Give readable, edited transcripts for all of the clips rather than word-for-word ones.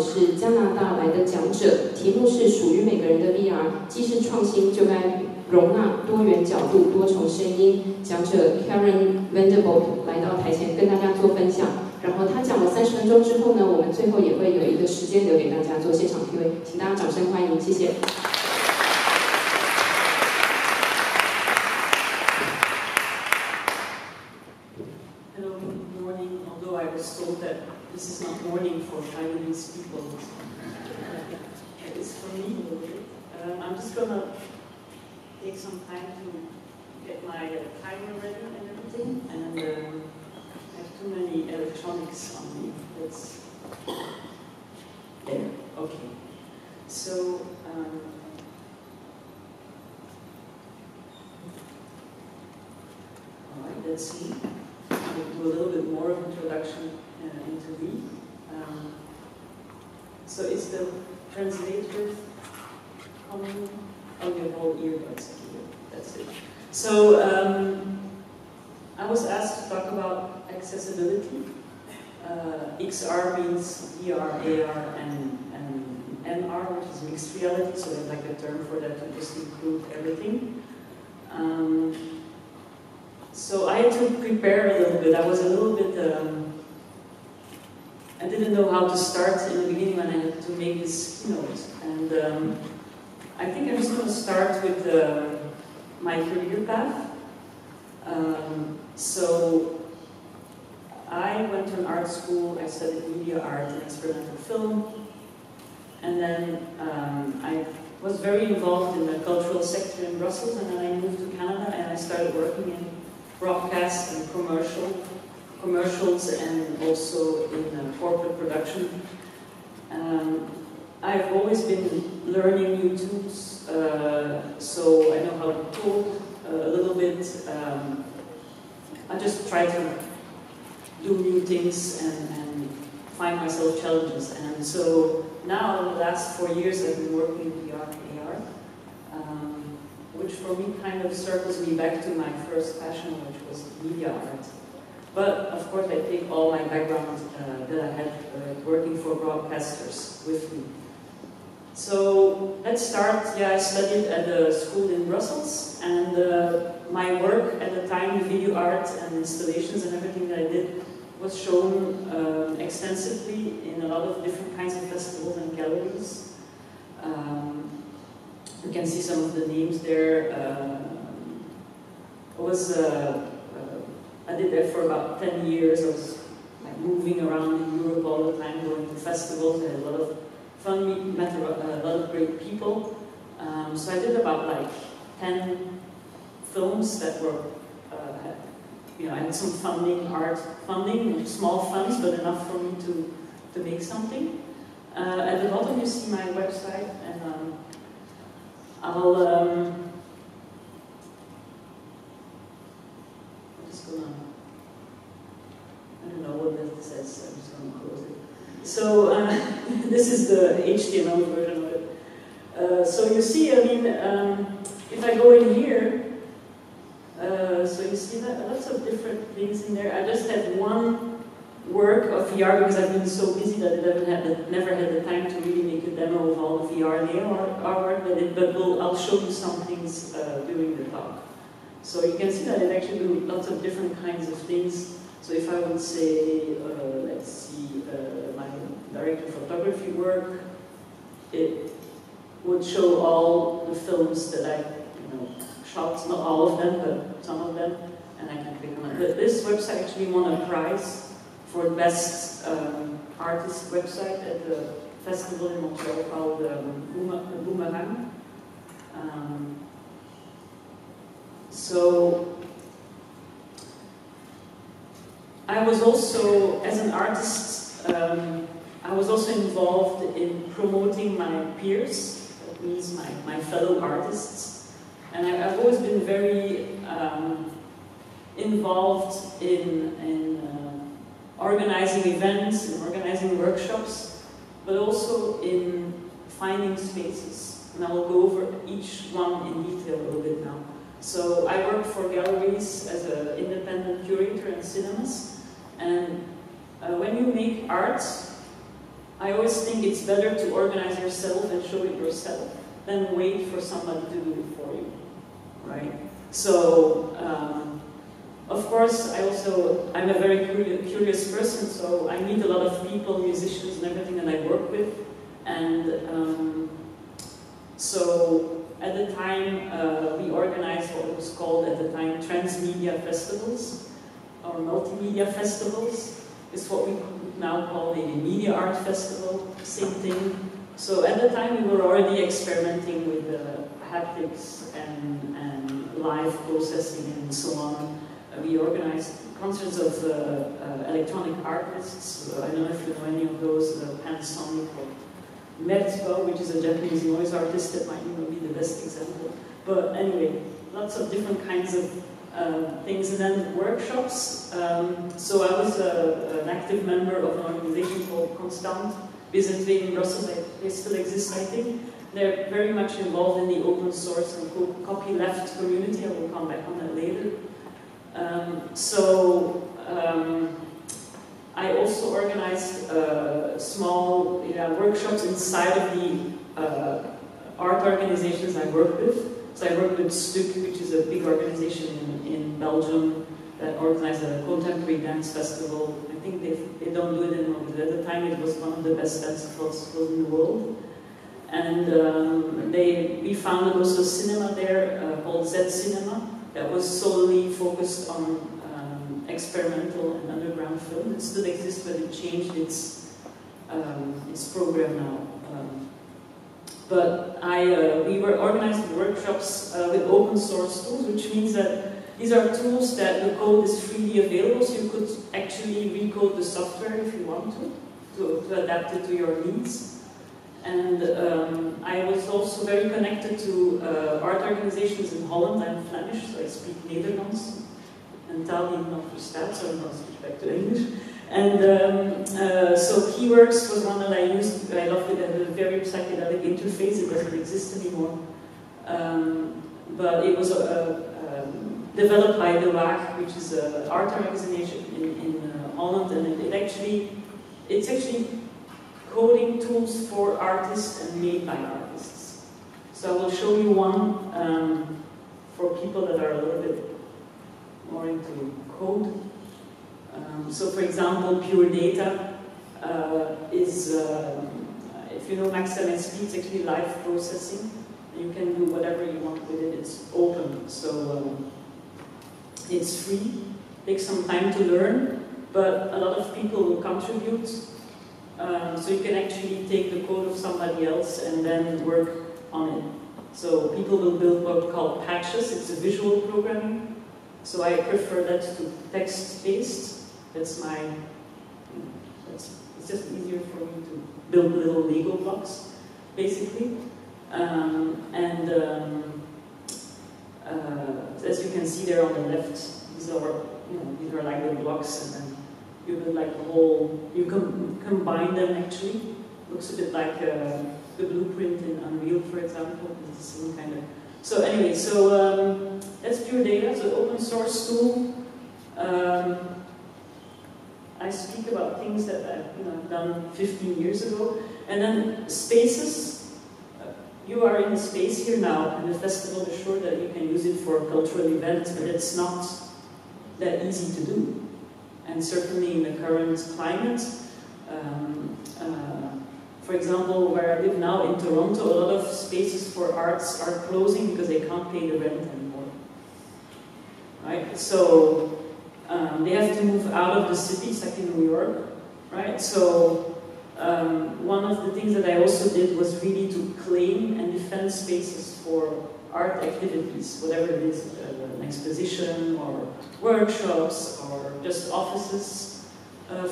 是加拿大来的讲者，题目是属于每个人的 VR， 既是创新，就该容纳多元角度、多重声音。讲者 VANDERBORGHT 来到台前跟大家做分享。然后他讲了30分钟之后呢，我们最后也会有一个时间留给大家做现场 Q&A， 请大家掌声欢迎，谢谢。Hello, good morning. Although I was told that this is not morning for Taiwanese people, it's for me a little bit. I'm just gonna take some time to get my timer ready and everything, and I have too many electronics on me. That's there. Okay. So. All right. Let's see. I'll do a little bit more of introduction into me. So is the translator coming? Oh, you have all earbuds here. That's it. So I was asked to talk about accessibility. XR means VR, AR, and MR, which is mixed reality. So there's like a term for that to just include everything. So I had to prepare a little bit. I was a little bit, I didn't know how to start in the beginning when I had to make this keynote. And I think I'm just going to start with my career path. So I went to an art school, I studied media art and experimental film. And then I was very involved in the cultural sector in Brussels, and then I moved to Canada and I started working in broadcast and commercials and also in corporate production. I've always been learning new tools, so I know how to code a little bit. I just try to do new things and find myself challenges. And so now, the last 4 years, I've been working in VR and AR. Which for me kind of circles me back to my first passion, which was media art. But of course I take all my background that I had working for broadcasters with me. So let's start. Yeah, I studied at a school in Brussels, and my work at the time, the video art and installations and everything that I did was shown extensively in a lot of different kinds of festivals and galleries. You can see some of the names there. I did that for about 10 years. I was like moving around in Europe all the time, going to festivals. I had a lot of fun, met a lot of great people. So I did about like 10 films that were, I had some art funding, small funds, but enough for me to make something. At the bottom you see my website, and I'm just gonna, I don't know what that says, I'm just gonna close it. So this is the HTML version of it. So you see, I mean, if I go in here, so you see that lots of different things in there. I just had one work of VR because I've been so busy that I never had the time to really make a demo of all the VR and AR work, but I'll show you some things during the talk. So you can see that it actually do lots of different kinds of things. So if I would say, let's see, my director of photography work, it would show all the films that I shot, not all of them, but some of them, and I can click on it. But this website actually won a prize for the best artist website at the festival in Montreal called Boomerang. So I was also, as an artist, I was also involved in promoting my peers, that means my fellow artists. And I've always been very involved in organizing events and organizing organizing workshops, but also in finding spaces. And I will go over each one in detail a little bit now. So I work for galleries as an independent curator and cinemas. And when you make art, I always think it's better to organize yourself and show it yourself than wait for somebody to do it for you, right? So, of course, I'm a very curious person, so I meet a lot of people, musicians and everything that I work with. And so at the time, we organized what was called at the time transmedia festivals, or multimedia festivals. It's what we now call a media art festival, same thing. So at the time we were already experimenting with haptics and live processing and so on. We organized concerts of electronic artists. I don't know if you know any of those, Panasonic or Ming-Jung, which is a Japanese noise artist that might even be the best example. But anyway, lots of different kinds of things, and then workshops. So I was an active member of an organization called Constant, based in Brussels. They still exist, I think. They're very much involved in the open source and copyleft community. I will come back on that later. I also organized small workshops inside of the art organizations I work with. So I work with STUK, which is a big organization in Belgium that organized a contemporary dance festival. I think they don't do it anymore, but at the time it was one of the best dance festivals in the world. And we founded also a cinema there called Z Cinema that was solely focused on experimental and underground film. It still exists, but it changed its program now. But we were organizing workshops with open source tools, which means that these are tools that the code is freely available, so you could actually recode the software if you want to adapt it to your needs. And I was also very connected to art organizations in Holland. I'm Flemish, so I speak Nederlands. En taal die ik nog verstaat, so I'm going to switch back to English. And so Keyworks was one that I used. I loved it. It had a very psychedelic interface. It doesn't exist anymore. But it was developed by De Waag, which is an art organization in Holland, and it's actually coding tools for artists and made by artists. So I will show you one for people that are a little bit more into code. So for example, Pure Data is, if you know MaxMSP, it's actually live processing. You can do whatever you want with it, it's open. So it's free, takes some time to learn, but a lot of people will contribute. So you can actually take the code of somebody else and then work on it. So people will build what we call patches. It's a visual programming. So I prefer that to text-based. It's just easier for me to build little Lego blocks, basically. As you can see there on the left, these are like the blocks, and then you build like a whole. You can combine them actually. Looks a bit like the blueprint in Unreal, for example. It's the same kind of. So anyway, that's Pure Data. It's an open source tool. I speak about things that I've done 15 years ago. And then spaces. You are in a space here now, and the festival is sure that you can use it for cultural events, but it's not that easy to do. And certainly in the current climate, for example, where I live now in Toronto, a lot of spaces for arts are closing because they can't pay the rent anymore. Right? So they have to move out of the cities, like in New York. Right? So one of the things that I also did was really to claim and defend spaces for art activities, whatever it is, an exposition or workshops or just offices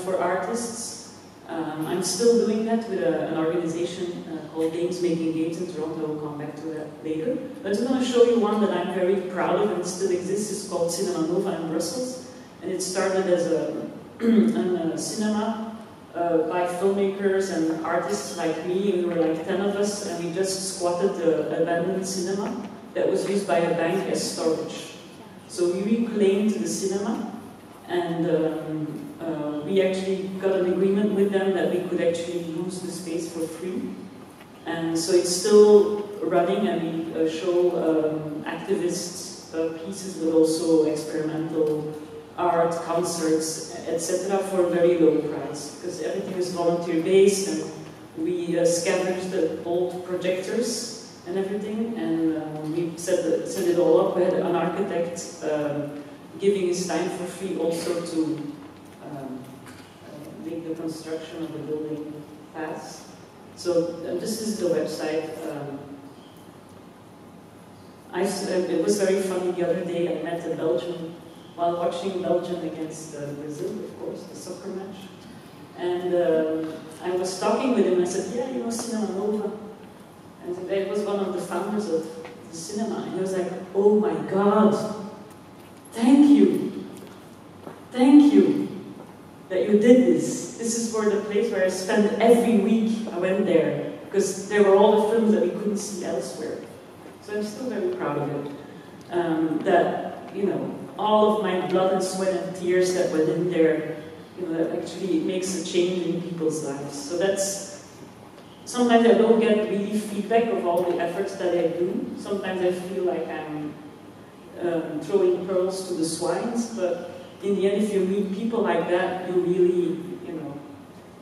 for artists. I'm still doing that with an organization called Games Making Games in Toronto. We'll come back to that later. But I'm going to show you one that I'm very proud of and still exists. It's called Cinema Nova in Brussels. And it started as a cinema by filmmakers and artists like me. We were like 10 of us, and we just squatted the abandoned cinema that was used by a bank as storage. So we reclaimed the cinema, and we actually got an agreement with them that we could actually use the space for free. And so it's still running, and we show activists pieces, but also experimental art, concerts, etc. for a very low price, because everything is volunteer-based, and we scavenged the old projectors and everything, and we set it all up. We had an architect giving his time for free also to make the construction of the building fast. So this is the website. It was very funny the other day. I met a Belgian while watching Belgium against Brazil, of course, the soccer match. And I was talking with him. I said, "Yeah, you know Cinema Nova." And he was one of the founders of the cinema. And he was like, "Oh my God, thank you that you did this. This is for the place where I spent every week. I went there because there were all the films that we couldn't see elsewhere." So I'm still very proud of it. That, you know, all of my blood and sweat and tears that went in there, you know, that actually makes a change in people's lives. So that's, sometimes I don't get really feedback of all the efforts that I do. Sometimes I feel like I'm throwing pearls to the swines, but in the end, if you meet people like that, you really, you know,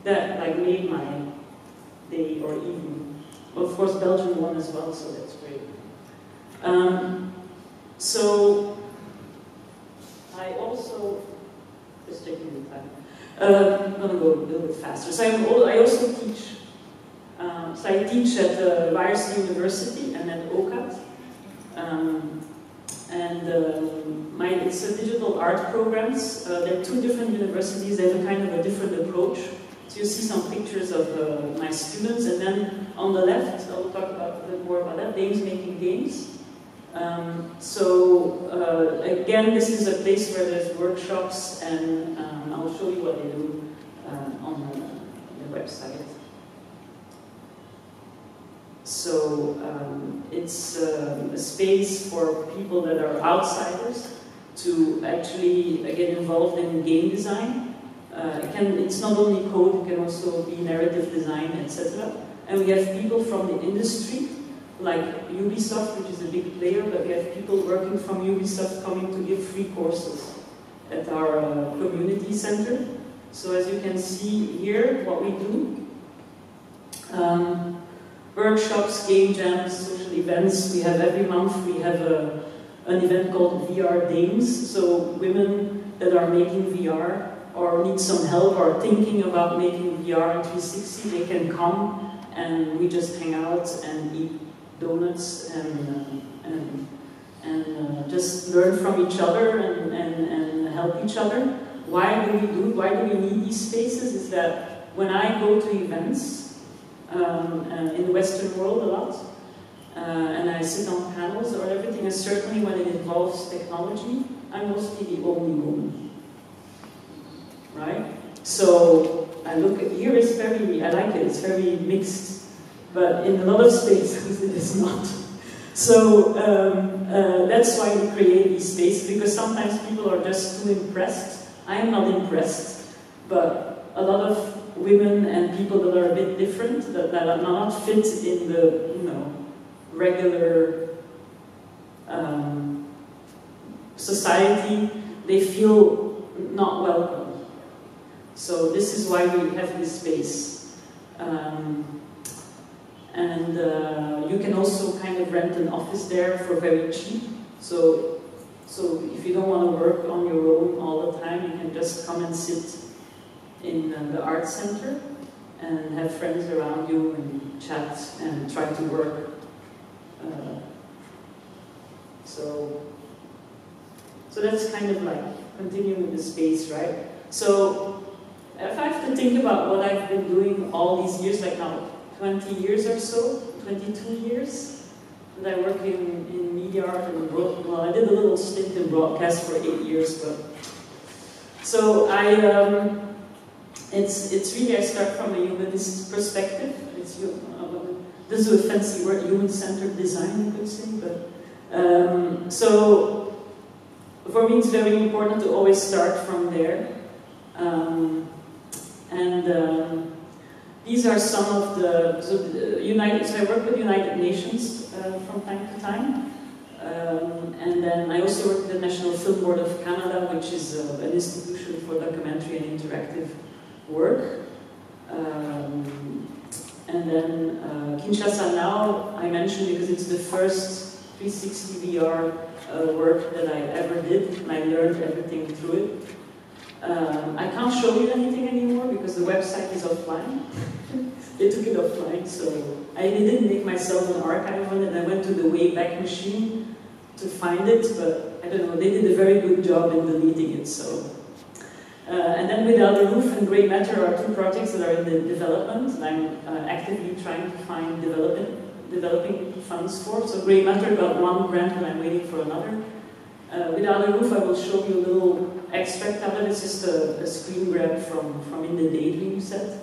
that like made my day, or even, of course, Belgium won as well, so that's great. So I also, just checking the time, I'm going to go a little bit faster. So I also teach. So I teach at Ryerson University and at OCAT. It's a digital art programs. There are two different universities. They have a kind of a different approach. So you see some pictures of my students, and then on the left, I'll talk about a bit more about that, Dames Making Games. Again, this is a place where there's workshops, and I'll show you what they do on the website. So it's a space for people that are outsiders to actually get involved in game design. It's not only code, it can also be narrative design, etc. And we have people from the industry, like Ubisoft, which is a big player, but we have people working from Ubisoft coming to give free courses at our community center. So as you can see here, what we do, workshops, game jams, social events. We have every month, we have an event called VR Dames. So women that are making VR or need some help or thinking about making VR in 360, they can come and we just hang out and eat donuts and just learn from each other and help each other. Why do we need these spaces? Is that when I go to events in the Western world a lot, and I sit on panels or everything, and certainly when it involves technology, I'm mostly the only woman, right? So I look at here, it's very, I like it, it's very mixed, but in a lot of spaces it is not. So that's why we create these spaces, because sometimes people are just too impressed. I am not impressed, but a lot of women and people that are a bit different, that are not fit in the, you know, regular society, they feel not welcome. So this is why we have this space. You can also kind of rent an office there for very cheap. So if you don't want to work on your own all the time, you can just come and sit in the art center and have friends around you and chat and try to work. So that's kind of like continuing with the space, right? So if I have to think about what I've been doing all these years, like now 20 years or so, 22 years, that I work in media art and well, I did a little stint in broadcast for 8 years, but so it's really, I start from a humanist perspective. It's this is a fancy word, human-centered design, you could say. But so for me, it's very important to always start from there. These are some of the so I work with United Nations from time to time. And then I also work with the National Film Board of Canada, which is an institution for documentary and interactive work. And then Kinshasa Now, I mentioned because it's the first 360 VR work that I ever did, and I learned everything through it. I can't show you anything anymore because the website is offline. They took it offline, so I didn't make myself an archive on it. I went to the Wayback Machine to find it, but I don't know, they did a very good job in deleting it. So, and then Without a Roof and Grey Matter are two projects that are in the development, and I'm actively trying to find developing funds for. So Grey Matter got one grant, and I'm waiting for another. Without a Roof, I will show you a little extract of it. It's just a screen grab from In the Daydream set.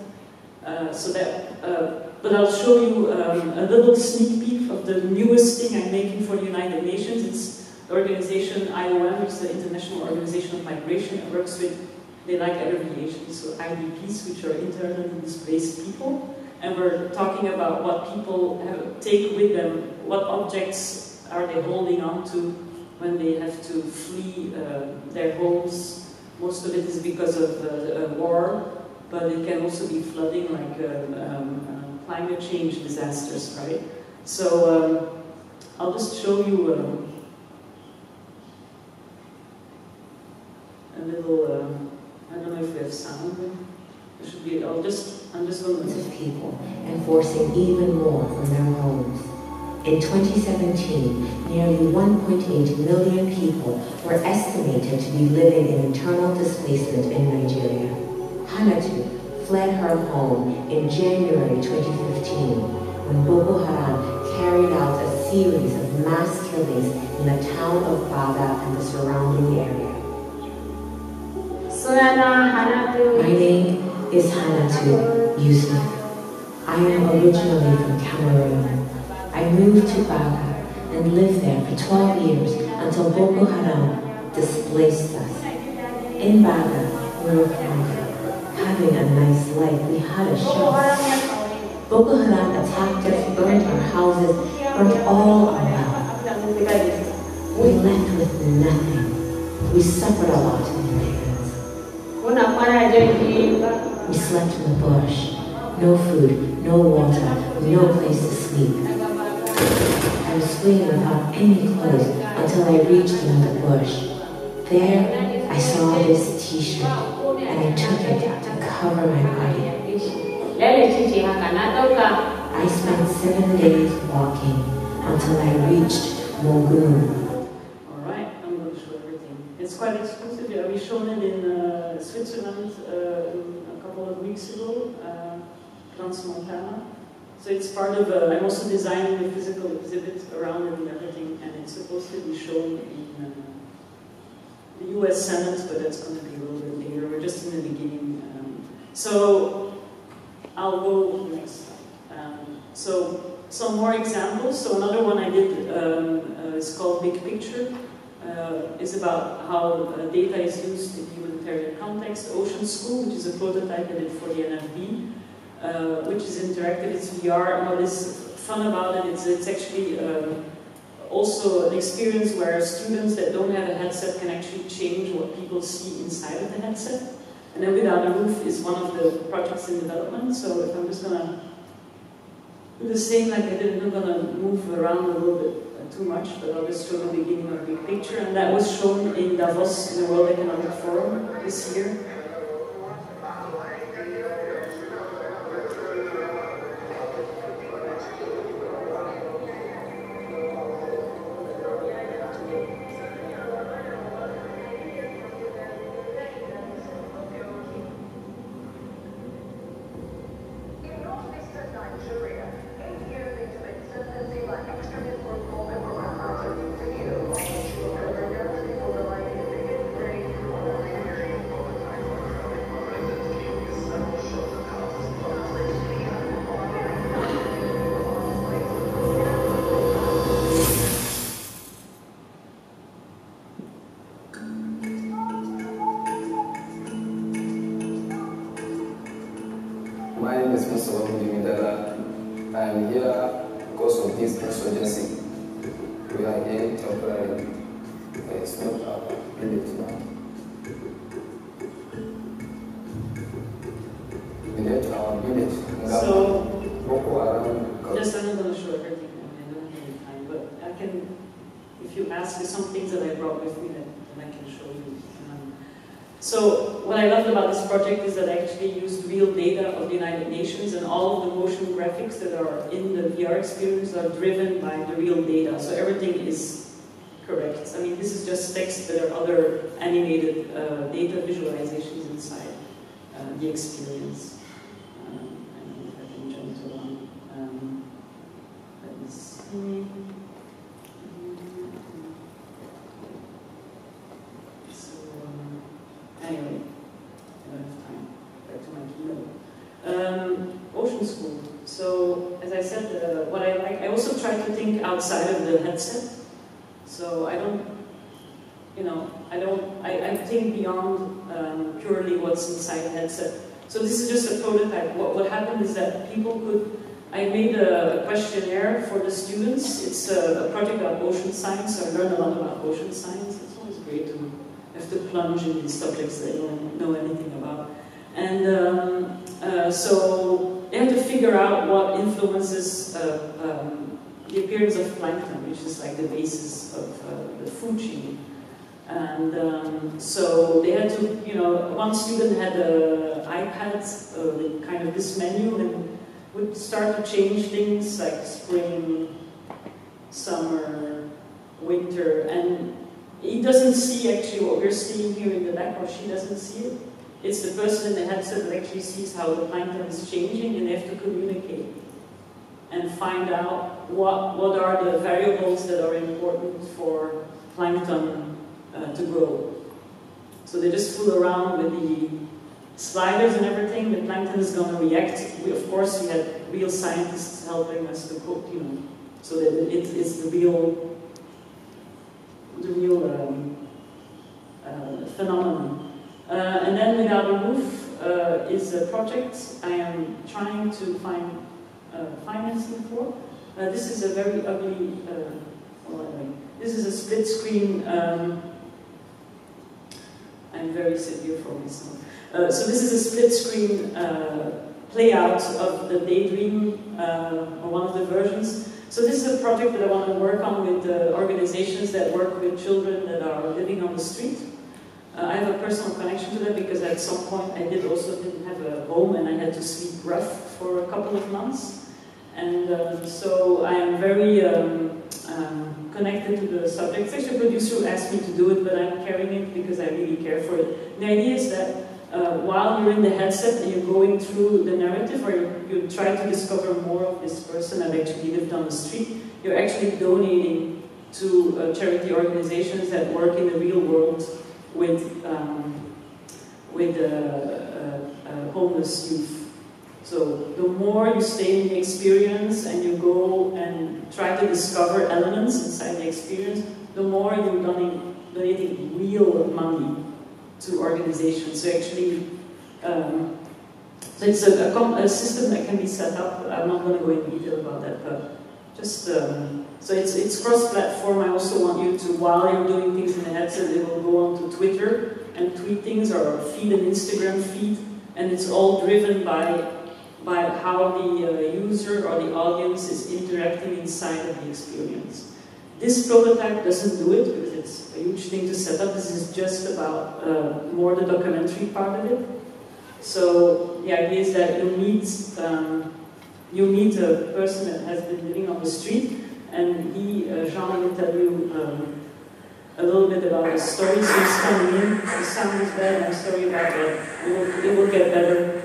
But I'll show you a little sneak peek of the newest thing I'm making for the United Nations. It's the organization IOM, which is the International Organization of Migration. It works with daylight abbreviations, so IDPs, which are internally displaced people. And we're talking about what people take with them, what objects are they holding on to when they have to flee their homes. Most of it is because of war, but it can also be flooding, like climate change disasters, right? So I'll just show you a little, I don't know if we have sound. There should be, I'm just going to... of people enforcing even more from their homes. In 2017, nearly 1.8 million people were estimated to be living in internal displacement in Nigeria. Hanatu fled her home in January 2015 when Boko Haram carried out a series of mass killings in the town of Baga and the surrounding area. My name is Hanatu Yusuf. I am originally from Cameroon. I moved to Baga and lived there for 12 years until Boko Haram displaced us. In Baga, we were having a nice life. We had a chef. Boko Haram attacked us, burned our houses, burned all our wealth. We left with nothing. We suffered a lot in the hands. We slept in the bush. No food, no water, no place to sleep. I was swimming without any clothes until I reached another bush. There, I saw this t-shirt, and I took it to cover my body. I spent 7 days walking until I reached Mogun. Alright, I'm going to show everything. It's quite exclusive. Yeah, we shown it in Switzerland a couple of weeks ago, Montana. So it's part of I'm also designing a physical exhibit around it and everything, and it's supposed to be shown in the US Senate, but that's going to be a little bit later. We're just in the beginning. So I'll go next slide. So some more examples. So another one I did is called Big Picture. Is about how data is used in humanitarian context. Ocean School, which is a prototype I did for the NFB, which is interactive, it's VR, and what is fun about it is it's actually also an experience where students that don't have a headset can actually change what people see inside of the headset. And then Without a Roof is one of the projects in development, so if I'm just going to do the same like I did, I'm not going to move around a little bit too much, but I'll just show the beginning of the big picture, and that was shown in Davos in the World Economic Forum this year. My name is Mr. I am here because of this insurgency. We are here temporarily. It's not our village now. We left our village. So, just I'm not going to show everything. I don't have any time, but I can, if you ask me some things that I brought with me, then I can show you. So what I loved about this project is that I actually used real data of the United Nations, and all of the motion graphics that are in the VR experience are driven by the real data. So everything is correct. I mean, this is just text, but there are other animated data visualizations inside the experience. I don't know if I can jump to one. Let me see. Anyway, I don't have time. Back to my keynote. Ocean School. So, as I said, what I like, I also try to think outside of the headset. So I don't, I think beyond purely what's inside the headset. So this is just a prototype. What happened is that people could, I made a questionnaire for the students. It's a project about ocean science, so I learned a lot about ocean science. It's always great to have to plunge in these subjects that you don't know anything about. And so they have to figure out what influences the appearance of plankton, which is like the basis of the food chain. And so they had to, one student had an iPad with kind of this menu and would start to change things like spring, summer, winter, and he doesn't see actually what we're seeing here in the back, or she doesn't see it. It's the person in the headset that actually sees how the plankton is changing, and they have to communicate and find out what are the variables that are important for plankton to grow. So they just fool around with the sliders and everything. The plankton is going to react. Of course, we had real scientists helping us to cook, so that it's the real phenomenon. And then Without a Roof is a project I am trying to find financing for. This is a very ugly, this is a split screen, I'm very severe for myself. So this is a split screen playout of the Daydream, or one of the versions. So this is a project that I want to work on with organizations that work with children that are living on the street. I have a personal connection to that because at some point I didn't have a home and I had to sleep rough for a couple of months. And so I am very connected to the subject. It's actually a producer who asked me to do it, but I'm carrying it because I really care for it. The idea is that while you're in the headset and you're going through the narrative, or you try to discover more of this person that actually lived on the street, you're actually donating to charity organizations that work in the real world with homeless youth. So the more you stay in the experience and you go and try to discover elements inside the experience, the more you're donating real money to organizations. So actually, it's a system that can be set up. I'm not going to go in detail about that, but just so it's cross-platform. I also want you to, while you're doing things in the headset, they will go onto Twitter and tweet things, or feed an Instagram feed, and it's all driven by how the user or the audience is interacting inside of the experience. This prototype doesn't do it because it's a huge thing to set up. This is just about more the documentary part of it. So the idea is that you meet a person that has been living on the street, and Jean will tell you a little bit about his story. So he's coming in. The sound is bad. I'm sorry about that. It will get better.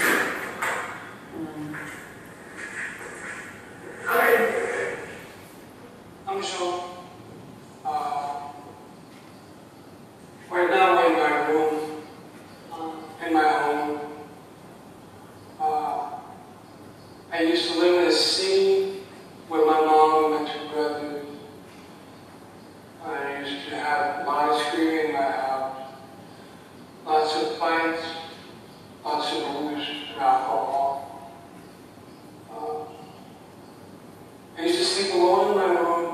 Hi, I'm Sean. Right now I'm in my room, in my home. I used to live in a city with my mom and my two brothers. I used to have a lot of screaming in my house, lots of fights, lots of booze and alcohol. alone in my room.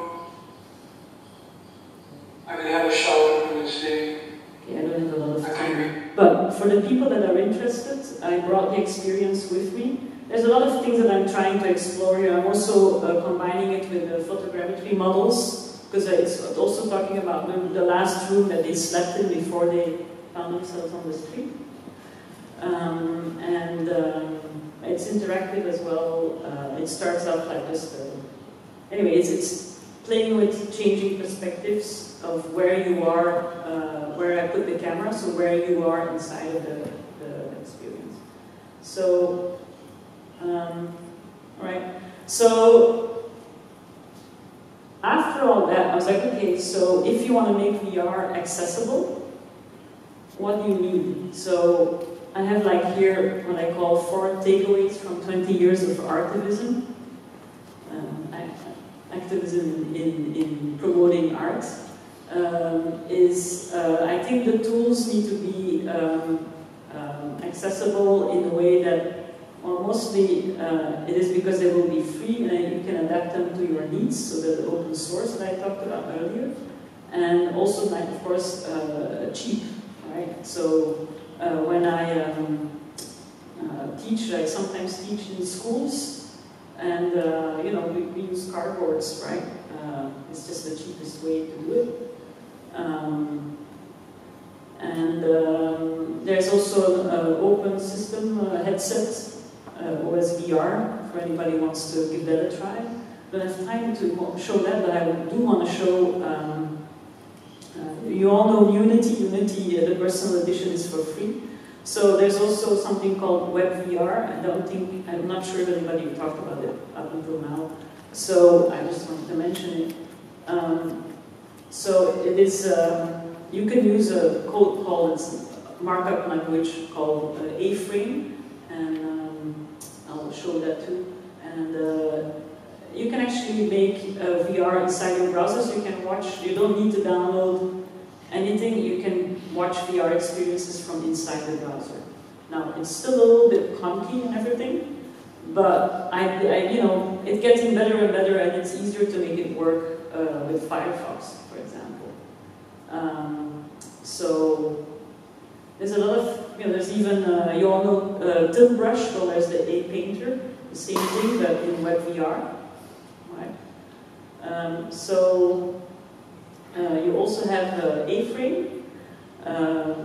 I could have a shower from the sea. Okay, I don't have a lot of time. But for the people that are interested, I brought the experience with me. There's a lot of things that I'm trying to explore here. I'm also combining it with the photogrammetry models, because it's also talking about the last room that they slept in before they found themselves on the street. It's interactive as well. It starts out like this. Anyway, it's playing with changing perspectives of where you are, where I put the camera, so where you are inside of the experience. So, alright. So, after all that, I was like, okay, so if you want to make VR accessible, what do you need? So, I have like here what I call 4 takeaways from 20 years of artivism. Activism in promoting art I think the tools need to be accessible in a way that, well, mostly it is because they will be free and you can adapt them to your needs, so that the open source that I talked about earlier, and also, like, of course, cheap, right? So when I teach, I sometimes teach in schools. And, you know, we use cardboards, right? It's just the cheapest way to do it. There's also an open system headset, OSVR, for anybody who wants to give that a try. I don't have time to show that, but I do want to show, you all know Unity. Unity, the personal edition is for free. So there's also something called WebVR. I'm not sure if anybody talked about it up until now. So I just wanted to mention it. So it is, you can use a code called, markup language called A-frame, and I'll show that too. And you can actually make VR inside your browser, so you can watch, you don't need to download anything, you can watch VR experiences from inside the browser. Now, it's still a little bit clunky and everything, but you know, it's getting better and better, and it's easier to make it work with Firefox, for example. So there's a lot of, you know, there's even, you all know Tilt Brush, well, there's the A-Painter, the same thing, but in WebVR, right? You also have A-Frame,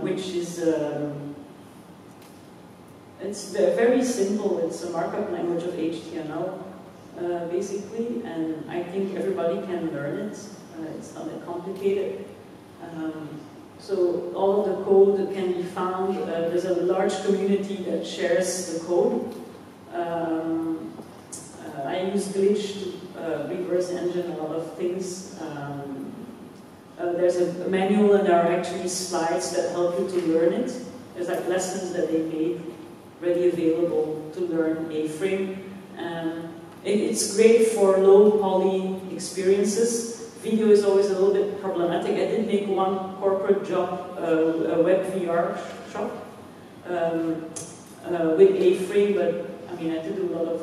which is, it's very simple. It's a markup language of HTML, basically, and I think everybody can learn it. It's not that complicated. So all of the code can be found. There's a large community that shares the code. I use Glitch to reverse engine a lot of things. There's a manual, and there are actually slides that help you to learn it. There's like lessons that they made ready available to learn A-frame. It's great for low poly experiences. Video is always a little bit problematic. I did make one corporate job, a web VR shop with A-frame, but I mean, I had to do a lot of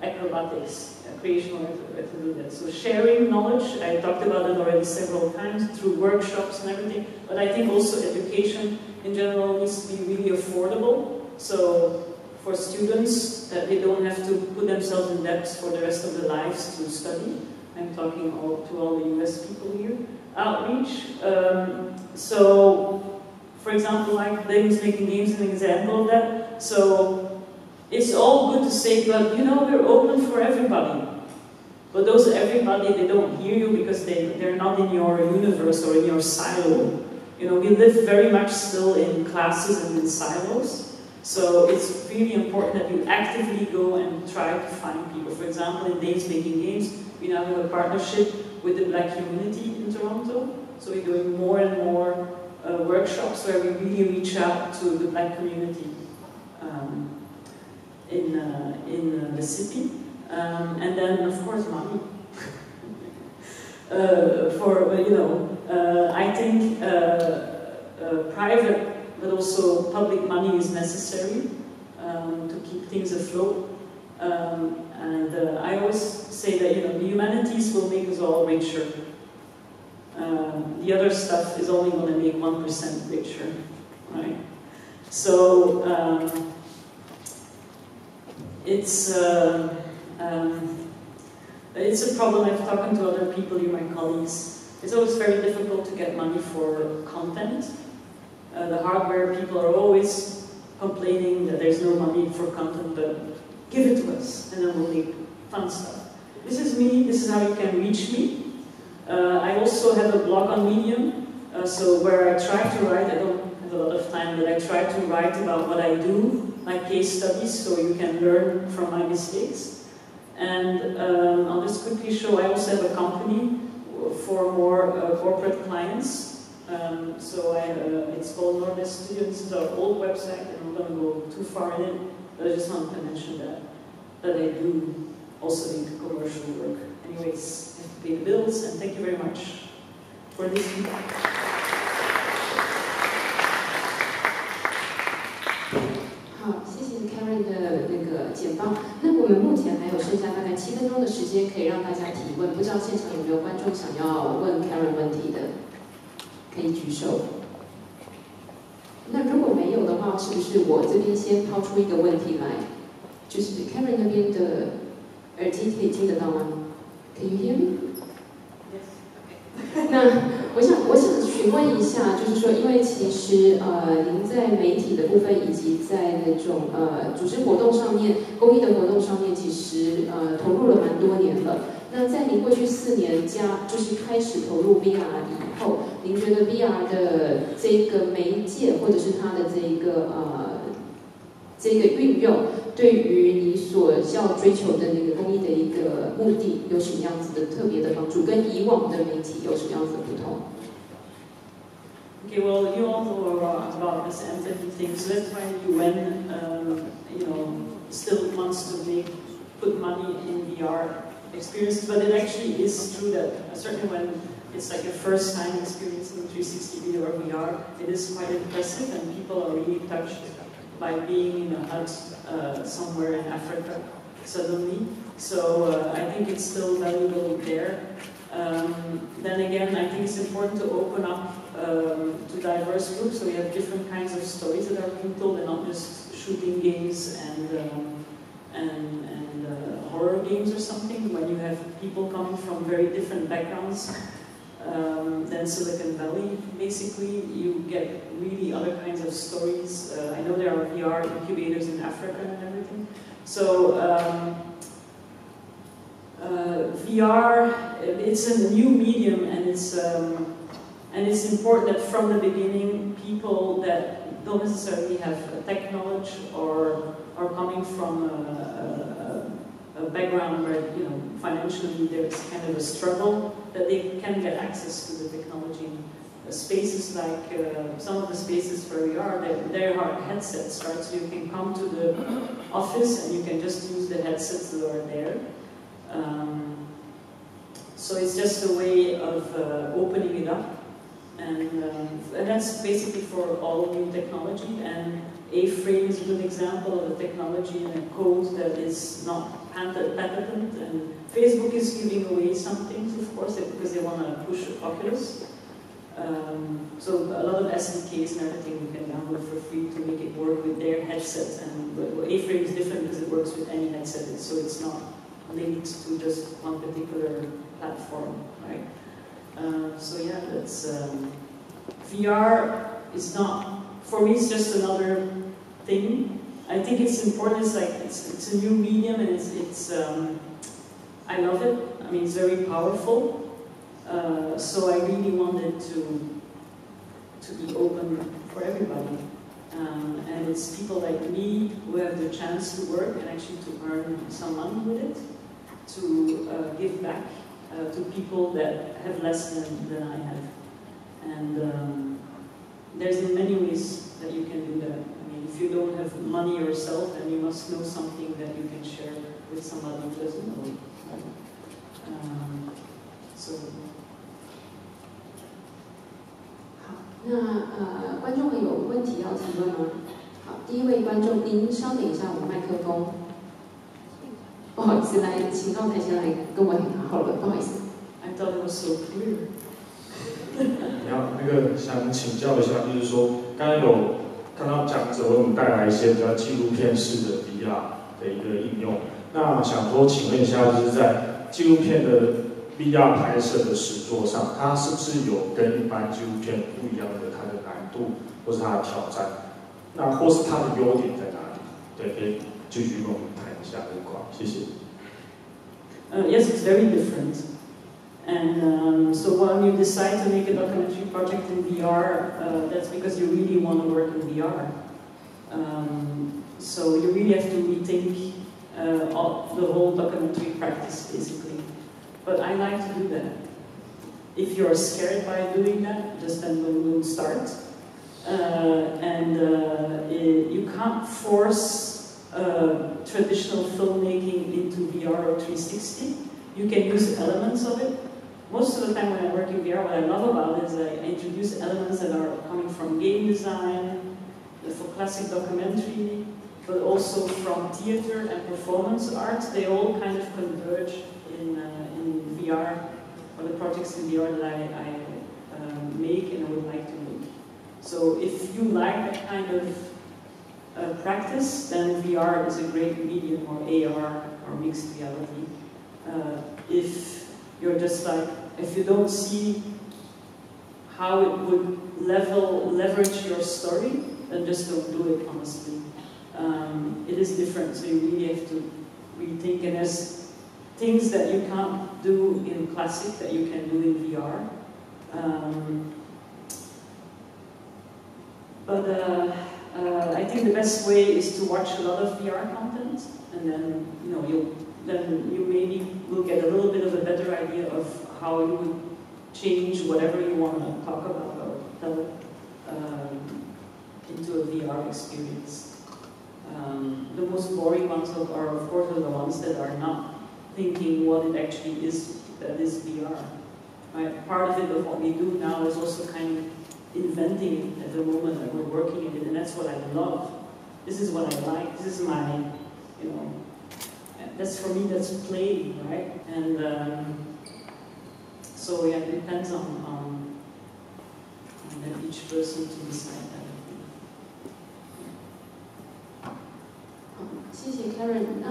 acrobatics, creational to do that. So sharing knowledge, I talked about it already several times through workshops and everything, but I think also education in general needs to be really affordable. So for students, that they don't have to put themselves in debt for the rest of their lives to study. I'm talking to all the US people here. Outreach. So, for example, like David's making games, an example of that. So, it's all good to say, but you know, we're open for everybody. But those everybody, they don't hear you because they're not in your universe or in your silo. You know, we live very much still in classes and in silos. So it's really important that you actively go and try to find people. For example, in Dave's Making Games, we now have a partnership with the Black community in Toronto. So we're doing more and more workshops where we really reach out to the Black community in the city. And then, of course, money. I think private but also public money is necessary to keep things afloat. I always say that the humanities will make us all richer. The other stuff is only going to make 1% richer, right? So it's a problem. I've talked to other people, my colleagues. It's always very difficult to get money for content. The hardware people are always complaining that there's no money for content, but give it to us, and then we'll make fun stuff. This is me. This is how you can reach me. I also have a blog on Medium, so where I try to write. I don't have a lot of time, but I try to write about what I do, my case studies, so you can learn from my mistakes. And I'll just quickly show. I also have a company for more corporate clients. It's called Nordest Studio. This is our old website, and I'm going to go too far in it, but I just wanted to mention that I do also need commercial work. Anyways, I have to pay the bills, and thank you very much for listening. 好，谢谢 Karen 的那个简报。那我们目前还有剩下大概7分钟的时间，可以让大家提问。不知道现场有没有观众想要问 Karen 问题的，可以举手。那如果没有的话，是不是我这边先抛出一个问题来？就是 Karen 那边的耳机可以听得到吗 ？Can you hear me? Yes. 那我想询问一下，就是说，因为其实您在媒体的部分以及在那种组织活动上面、公益的活动上面，其实投入了蛮多年了。那在您过去4年就是开始投入 VR 以后，您觉得 VR 的这个媒介或者是它的这个运用，对于你所要追求的那个公益的一个目的，有什么样子的特别的帮助？跟以往的媒体有什么样子的不同？ Okay, well, you all know about this empathy thing, so that's why UN, still wants to put money in VR experiences, but it actually is true that certainly when it's like a first-time experiencing 360 video or VR, it is quite impressive, and people are really touched by being in a hut somewhere in Africa suddenly. So I think it's still valuable there. Then again, I think it's important to open up to diverse groups, so we have different kinds of stories that are being told, and not just shooting games and horror games or something. When you have people coming from very different backgrounds than Silicon Valley, basically, you get really other kinds of stories. I know there are VR incubators in Africa and everything. So VR, it's a new medium, and it's important that from the beginning, people that don't necessarily have tech knowledge or are coming from a background where financially there's kind of a struggle, that they can get access to the technology. Spaces like some of the spaces where we are, there are headsets, right? So you can come to the office and you can just use the headsets that are there. So it's just a way of opening it up, and that's basically for all new technology. And A-frame is a good example of a technology and a code that is not patented. And Facebook is giving away some things, of course, because they want to push the populace. So a lot of SDKs and everything you can download for free to make it work with their headsets. And A-frame is different because it works with any headset, so it's not linked to just one particular platform, right? So yeah, that's VR is not, for me, it's just another thing. I think it's important. It's like it's a new medium, and it's I love it. I mean, it's very powerful. So I really wanted to be open for everybody. And it's people like me who have the chance to work and actually to earn some money with it, to give back to people that have less than I have. And there's in many ways that you can do that. I mean, if you don't have money yourself, then you must know something that you can share with somebody who doesn't know. So. 那观众们有问题要提问吗？好，第一位观众，您稍等一下，我麦克风。不好意思，来，请到台前来跟我谈好了，不好意思。I thought it was so clear. 你好，那个想请教一下，就是说，刚刚有看到讲者为我们带来一些比较纪录片式的 VR 的一个应用。那想说，请问一下，就是在纪录片的 VR 拍摄的实作上，它是不是有跟一般纪录片不一样的它的难度，或是它的挑战？那或是它的优点在哪里？对，可以继续跟我们谈一下这一块，谢谢。Yes, it's very different. And so when you decide to make a documentary project in VR, that's because you really want to work in VR. So you really have to rethink the whole documentary practice, basically. But I like to do that. If you're scared by doing that, just then don't start. You can't force traditional filmmaking into VR or 360. You can use elements of it. Most of the time when I work in VR, what I love about it is I introduce elements that are coming from game design, for classic documentary, but also from theater and performance art. They all kind of converge in VR, or the projects in VR that I make and I would like to make. So if you like that kind of practice, then VR is a great medium, or AR, or mixed reality. If you're just like, if you don't see how it would leverage your story, then just don't do it, honestly. It is different, so you really have to rethink, and there's things that you can't do in classic that you can do in VR. I think the best way is to watch a lot of VR content, and then you maybe will get a little bit of a better idea of how you would change whatever you want to talk about or tell into a VR experience. The most boring ones are, of course, the ones that are not thinking what it actually is that is VR. Right? Part of it, of what we do now, is also kind of inventing it at the moment that we're working in it, and that's what I love. This is what I like. This is my, that's for me, that's play, right? And so yeah, it depends on each person to decide that. 谢谢 Karen。那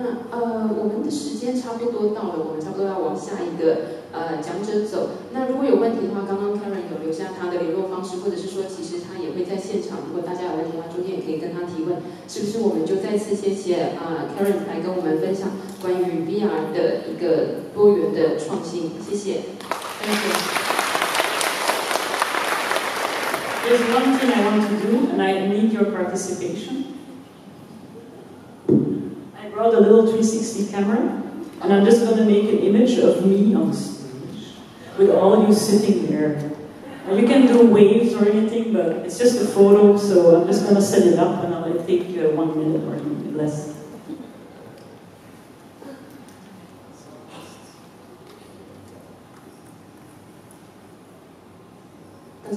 我们的时间差不多到了，我们差不多要往下一个讲者走。那如果有问题的话，刚刚 Karen 有留下他的联络方式，或者是说其实他也会在现场。如果大家有问题的话，中间也可以跟他提问。是不是我们就再次谢谢Karen 来跟我们分享关于 VR 的一个多元的创新？谢谢。There's one thing I want to do, and I need your participation. I brought a little 360 camera, and I'm just going to make an image of me on stage, with all you sitting there. And you can do waves or anything, but it's just a photo, so I'm just going to set it up, and I'll take 1 minute or less. Of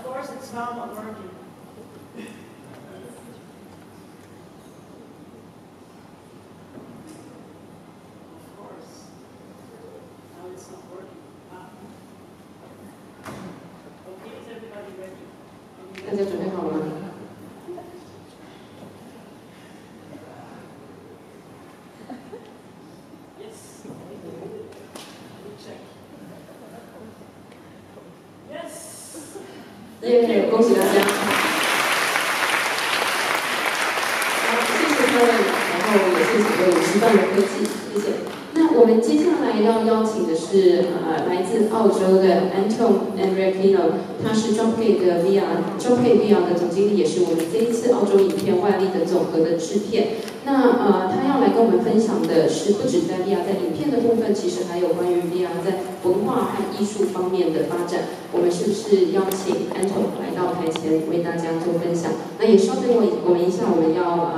course, it's not working. Of course. Now it's not working. Okay, is everybody ready? 大家准备好了吗？ 耶！恭喜大家！好，谢谢各位，然后也谢谢各位时段的科技，谢谢。那我们接下来要邀请的是来自澳洲的 Anton Enriquino， 他是 Dropgate 的 VR 的总经理，也是我们这一次澳洲影片外力的总和的制片。那他要来跟我们分享的是，不止在 VR 在影片的部分，其实还有关于 VR 在文化和艺术方面的发展。我们是不是邀请 Anton 来到台前为大家做分享？那也稍等我们一下，我们要